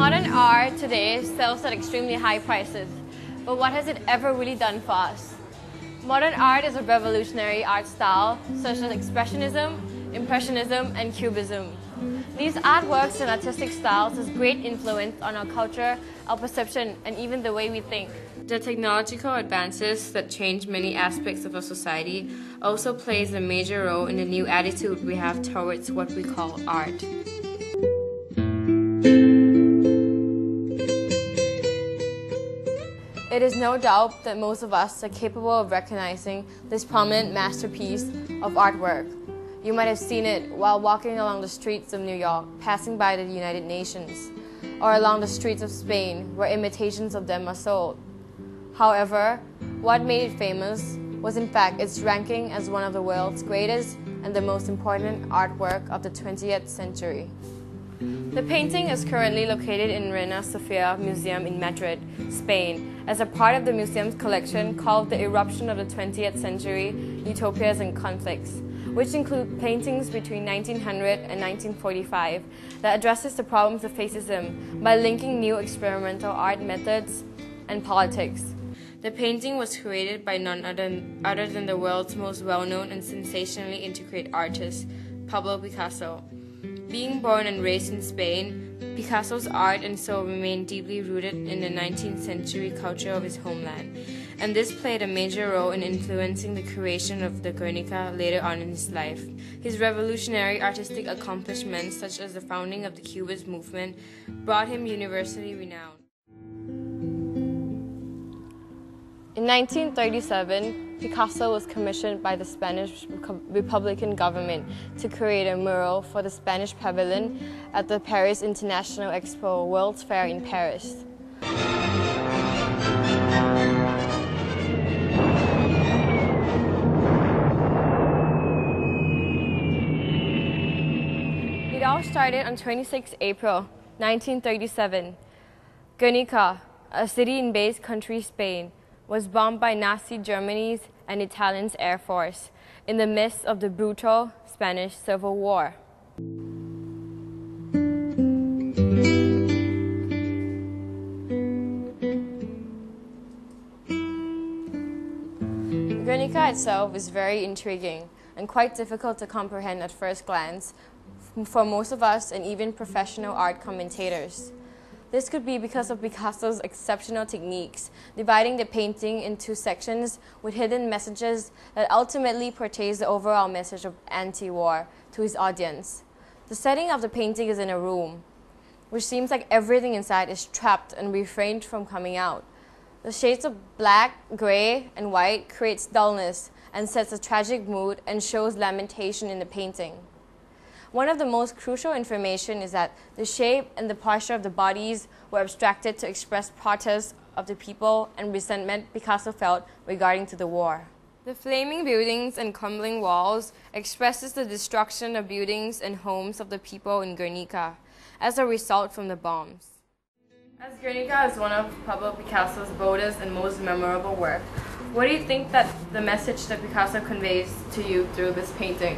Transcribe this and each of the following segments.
Modern art today sells at extremely high prices, but what has it ever really done for us? Modern art is a revolutionary art style such as Expressionism, Impressionism, and Cubism. These artworks and artistic styles has great influence on our culture, our perception, and even the way we think. The technological advances that change many aspects of our society also plays a major role in the new attitude we have towards what we call art. It is no doubt that most of us are capable of recognizing this prominent masterpiece of artwork. You might have seen it while walking along the streets of New York, passing by the United Nations, or along the streets of Spain, where imitations of them are sold. However, what made it famous was in fact its ranking as one of the world's greatest and the most important artwork of the 20th century. The painting is currently located in Reina Sofia Museum in Madrid, Spain, as a part of the museum's collection called The Eruption of the 20th Century, Utopias and Conflicts, which include paintings between 1900 and 1945 that addresses the problems of fascism by linking new experimental art methods and politics. The painting was created by none other than the world's most well-known and sensationally intricate artist, Pablo Picasso. Being born and raised in Spain, Picasso's art and soul remained deeply rooted in the 19th century culture of his homeland, and this played a major role in influencing the creation of the Guernica later on in his life. His revolutionary artistic accomplishments, such as the founding of the Cubist movement, brought him universally renown. In 1937, Picasso was commissioned by the Spanish Republican government to create a mural for the Spanish pavilion at the Paris International Expo World's Fair in Paris. It all started on 26 April 1937. Guernica, a city in Basque Country, Spain, was bombed by Nazi Germany's and Italian's air force in the midst of the brutal Spanish Civil War. Guernica itself is very intriguing and quite difficult to comprehend at first glance for most of us and even professional art commentators. This could be because of Picasso's exceptional techniques, dividing the painting into sections with hidden messages that ultimately portrays the overall message of anti-war to his audience. The setting of the painting is in a room, which seems like everything inside is trapped and refrained from coming out. The shades of black, gray, and white creates dullness and sets a tragic mood and shows lamentation in the painting. One of the most crucial information is that the shape and the posture of the bodies were abstracted to express protest of the people and resentment Picasso felt regarding to the war. The flaming buildings and crumbling walls expresses the destruction of buildings and homes of the people in Guernica as a result from the bombs. As Guernica is one of Pablo Picasso's boldest and most memorable work, what do you think that the message that Picasso conveys to you through this painting?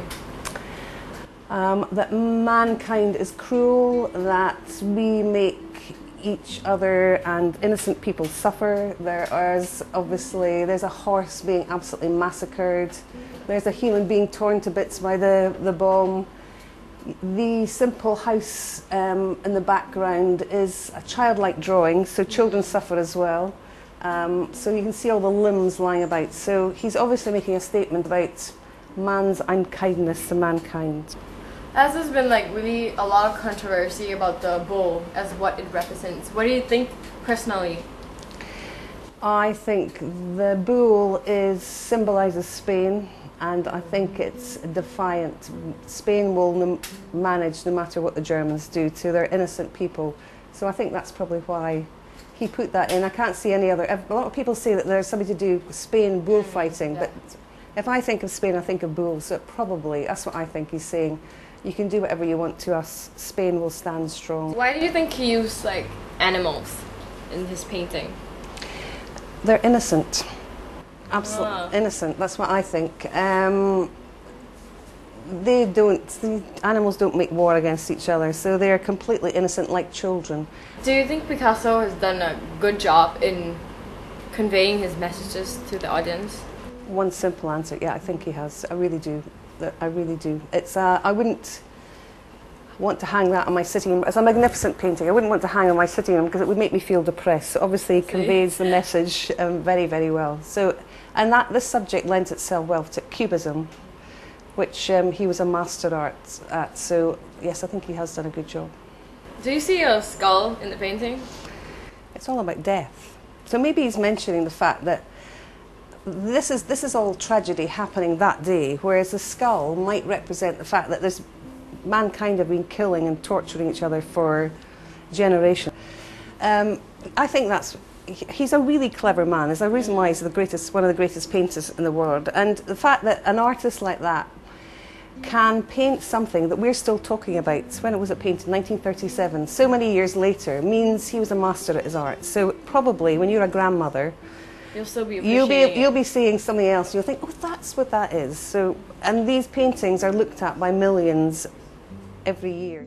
That mankind is cruel, that we make each other and innocent people suffer. There's a horse being absolutely massacred. There's a human being torn to bits by the bomb. The simple house in the background is a childlike drawing, so children suffer as well. So you can see all the limbs lying about. So he's obviously making a statement about man's unkindness to mankind. As there's been really a lot of controversy about the bull as what it represents, what do you think personally? I think the bull symbolises Spain, and I think it's defiant. Spain will manage no matter what the Germans do to their innocent people. So I think that's probably why he put that in. I can't see any other. A lot of people say that there's something to do with Spain bullfighting, but if I think of Spain, I think of bulls. So that's what I think he's saying. You can do whatever you want to us. Spain will stand strong. Why do you think he used animals in his painting? They're innocent. Absolutely innocent. That's what I think. the animals don't make war against each other, so they're completely innocent, like children. Do you think Picasso has done a good job in conveying his messages to the audience? One simple answer, yeah, I think he has. I really do. I really do. I wouldn't want to hang that on my sitting room. It's a magnificent painting. I wouldn't want to hang on my sitting room because it would make me feel depressed. So obviously, it conveys the message very, very well. So, and this subject lends itself well to Cubism, which he was a master at. So yes, I think he has done a good job. Do you see a skull in the painting? It's all about death. So maybe he's mentioning the fact that this is all tragedy happening that day, whereas the skull might represent the fact that mankind have been killing and torturing each other for generations. I think he's a really clever man. There's a reason why he's one of the greatest painters in the world. And the fact that an artist like that can paint something that we're still talking about, when was it painted? 1937, so many years later, means he was a master at his art. So probably when you're a grandmother, you'll still be appreciating you'll be seeing something else. You'll think, oh, that's what that is. So, and these paintings are looked at by millions every year.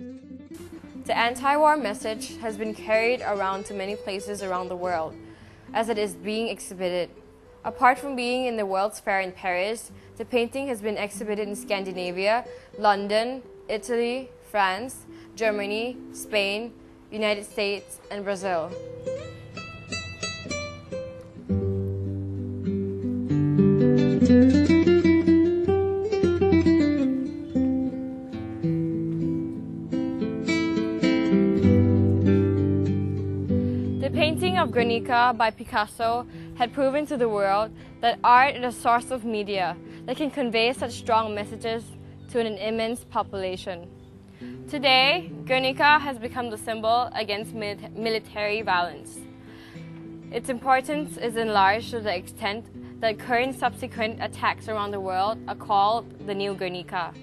The anti-war message has been carried around to many places around the world as it is being exhibited. Apart from being in the World's Fair in Paris, the painting has been exhibited in Scandinavia, London, Italy, France, Germany, Spain, United States, and Brazil. The painting of Guernica by Picasso had proven to the world that art is a source of media that can convey such strong messages to an immense population. Today, Guernica has become the symbol against military violence. Its importance is enlarged to the extent that current subsequent attacks around the world are called the New Guernica.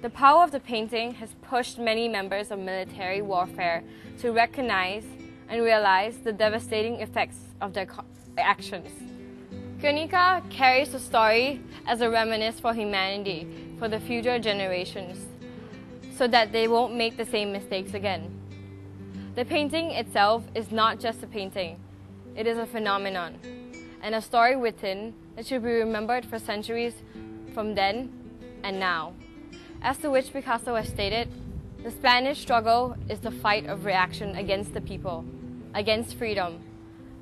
The power of the painting has pushed many members of military warfare to recognize and realize the devastating effects of their actions. Guernica carries the story as a reminiscence for humanity, for the future generations, so that they won't make the same mistakes again. The painting itself is not just a painting, it is a phenomenon, and a story within that should be remembered for centuries from then and now. As to which Picasso has stated, the Spanish struggle is the fight of reaction against the people, against freedom.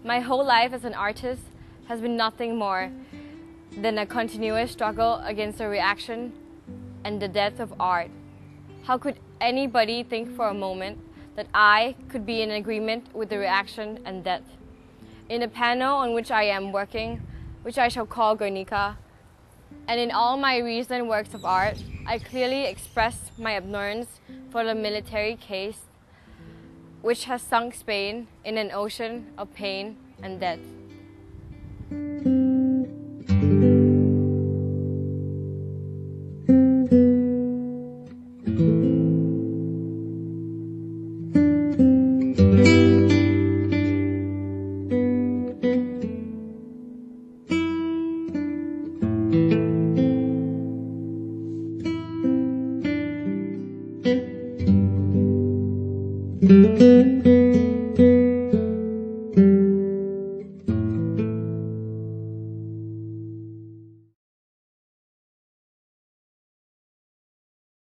My whole life as an artist has been nothing more than a continuous struggle against the reaction and the death of art. How could anybody think for a moment that I could be in agreement with the reaction and death? In the panel on which I am working, which I shall call Guernica, and in all my recent works of art, I clearly express my abhorrence for the military case which has sunk Spain in an ocean of pain and death.